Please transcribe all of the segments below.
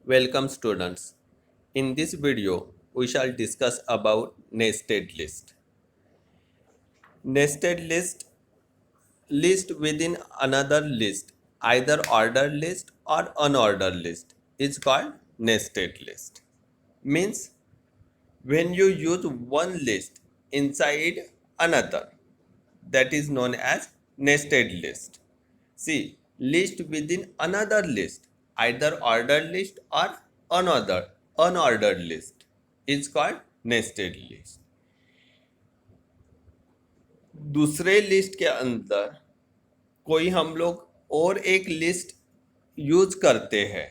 Welcome students. In this video, we shall discuss about nested list. Nested list within another list, either ordered list or unordered list, is called nested list. Means when you use one list inside another, that is known as nested list. See, list within another list, either ordered list or unordered list, is called nested list. दूसरे list के अंदर कोई हम लोग और एक list use करते हैं,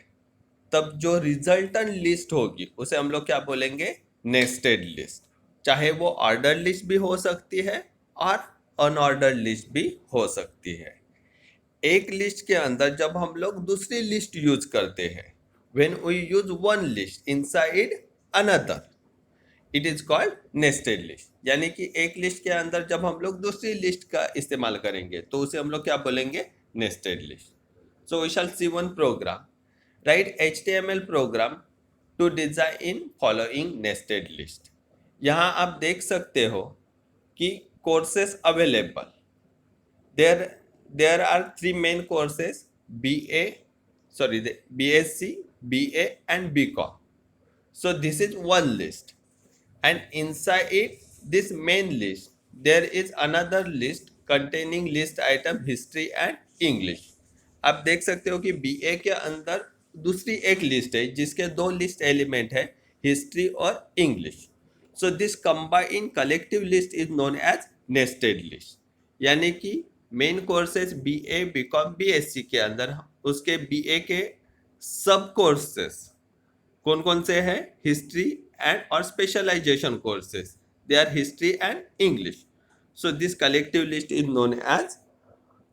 तब जो रिजल्टन लिस्ट होगी उसे हम लोग क्या बोलेंगे? Nested list. चाहे वो ऑर्डर लिस्ट भी हो सकती है और अनऑर्डर लिस्ट भी हो सकती है. एक लिस्ट के अंदर जब हम लोग दूसरी लिस्ट यूज करते हैं, when we use one list inside another, it is called nested list. यानी कि एक लिस्ट के अंदर जब हम लोग दूसरी लिस्ट का इस्तेमाल करेंगे तो उसे हम लोग क्या बोलेंगे? Nested list. So we shall see one program. Write HTML program to design following nested list. यहाँ आप देख सकते हो कि courses available. there are three main courses: BSc, BA and BCom. So this is one list, and inside this main list there is another list containing list item history and English. आप देख सकते हो कि BA के अंदर दूसरी एक list है जिसके दो लिस्ट एलिमेंट है, हिस्ट्री और English. So this combine collective list is known as nested list. यानी कि main courses BA, BCom, BSc के अंदर उसके BA के सब कोर्सेस कौन कौन से हैं? हिस्ट्री एंड और specialization courses, they are history and English. So this collective list is known as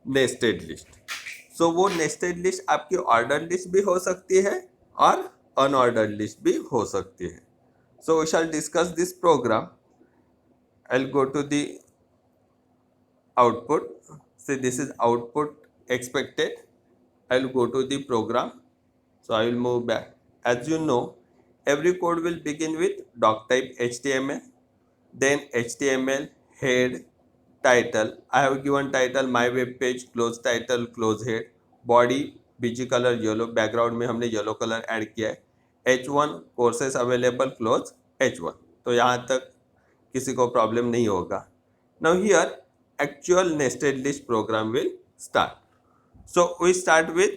nested list. So वो नेस्टेड लिस्ट आपकी ऑर्डर लिस्ट भी हो सकती है और अनऑर्डर्ड लिस्ट भी हो सकती है. So we shall discuss this program. I will go to the output. So this is output expected. I will go to the program. So I will move back. As you know, every code will begin with doc type HTML, then HTML head title. I have given title my web page, close title, close head, body BG color yellow, background में हमने yellow color add किया है. H1 courses available, close H1. तो यहाँ तक किसी को problem नहीं होगा. Now here actual nested list program will start. So we start with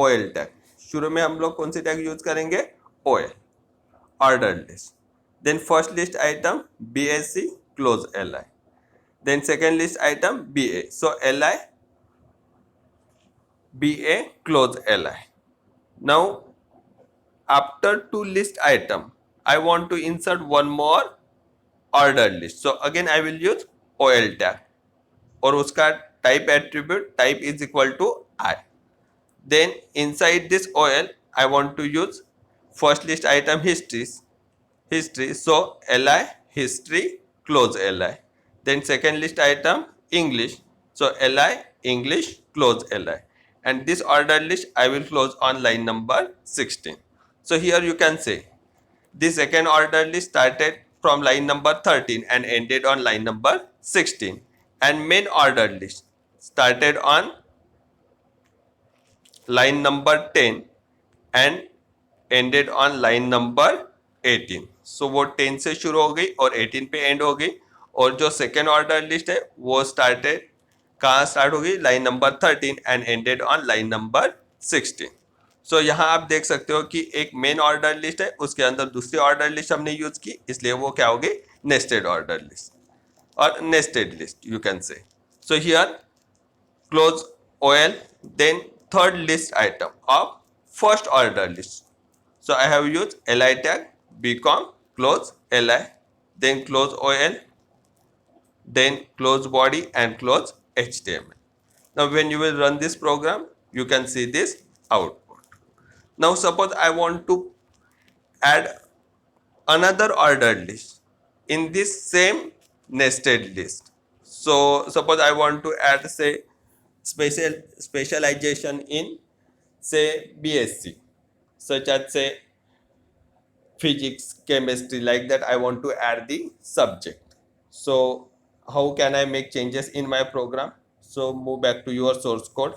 OL tag. शुरू में हम लोग कौन सी टैग यूज करेंगे? OL, ordered list. Then first list item BSc, close LI. Then second list item BA. So LI, BA, close LI. Now after two list item, I want to insert one more ordered list. So again I will use OL tag. और उसका type attribute type is equal to I. Then inside this OL I want to use first list item history. So LI history, close LI. Then second list item English. So LI English, close LI. and this ordered list I will close on line number 16. So here you can say the second ordered list started from line number 13 and ended on line number 16. And main ordered list started on line number 10 and ended on line number 18. So वो 10 से शुरू हो गई और 18 पे and हो गई. और जो सेकेंड ऑर्डर लिस्ट है वो स्टार्टेड कहाँ स्टार्ट होगी? Line number 13 and ended on line number 16. सो यहाँ आप देख सकते हो कि एक मेन ऑर्डर लिस्ट है, उसके अंदर दूसरी ऑर्डर लिस्ट हमने यूज की, इसलिए वो क्या होगी? Nested order list or nested list you can say. So here close OL, then third list item of first order list. So I have used LI tag, BCom, close LI, then close OL, then close body and close HTML. Now when you will run this program, you can see this output. Now suppose I want to add another ordered list in this same nested list. So suppose I want to add specialization in say BSc. such as say physics, chemistry, like that I want to add the subject. So how can I make changes in my program? So move back to your source code.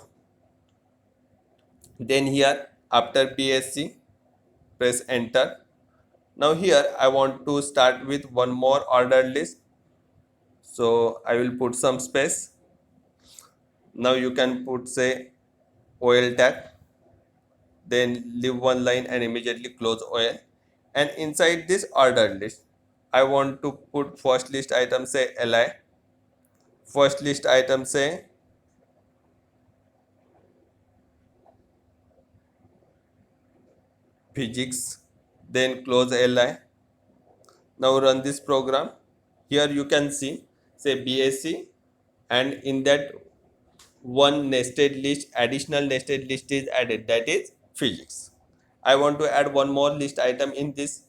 Then here after BSc, press enter. Now here I want to start with one more ordered list. So I will put some space. Now you can put say OL tag, then leave one line and immediately close OL. And inside this ordered list, I want to put first list item say LI, first list item say physics, then close LI. Now run this program. Here you can see say BSc, and in that one nested list, additional nested list is added, that is physics. I want to add one more list item in this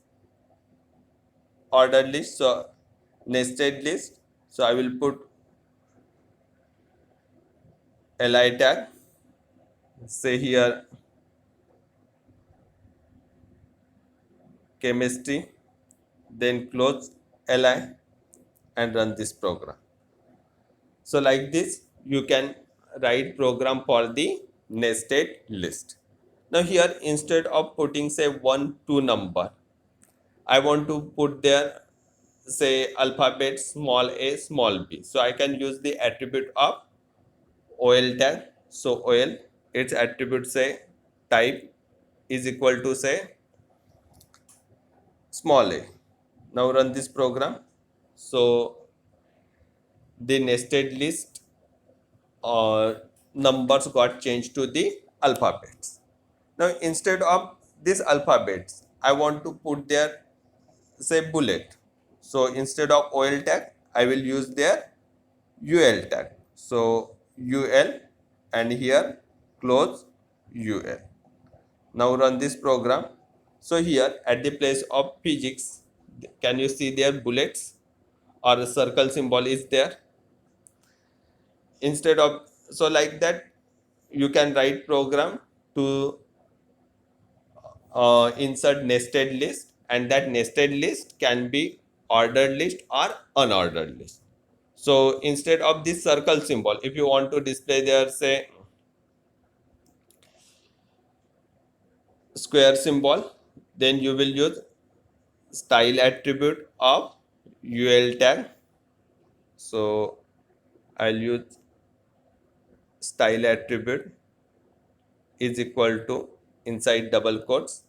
ordered list, so nested list. So I will put li tag, say here chemistry, then close li and run this program. So like this you can write program for the nested list. Now here instead of putting say 1 2 number, I want to put there say alphabet small a small b. So I can use the attribute of OL tag. So OL, its attribute say type is equal to say small a. Now run this program. So the nested list numbers got changed to the alphabets. Now instead of these alphabets, I want to put there say bullet. So instead of OL tag, I will use their UL tag. So UL and here close UL. Now run this program. So here at the place of physics, can you see their bullets or the circle symbol is there? Instead of, so like that you can write program to insert nested list, and that nested list can be ordered list or unordered list. So instead of this circle symbol, if you want to display there say square symbol, then you will use style attribute of UL tag. So I'll use style attribute is equal to inside double quotes.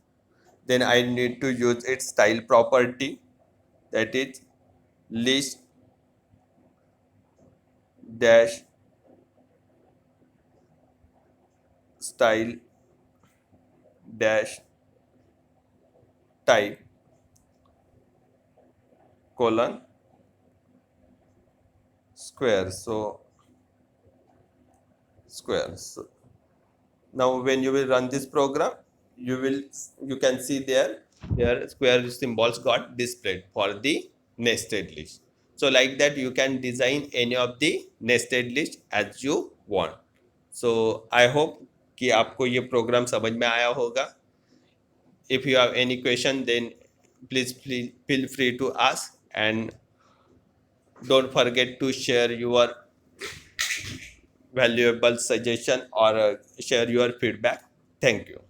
Then I need to use its style property, that is list dash style dash type colon square. So square. So now when you will run this program, you can see there square symbols got displayed for the nested list. So like that you can design any of the nested list as you want. So I hope कि आपको ये programme समझ में आया होगा. If you have any question, then please feel free to ask, and don't forget to share your valuable suggestion or share your feedback. Thank you.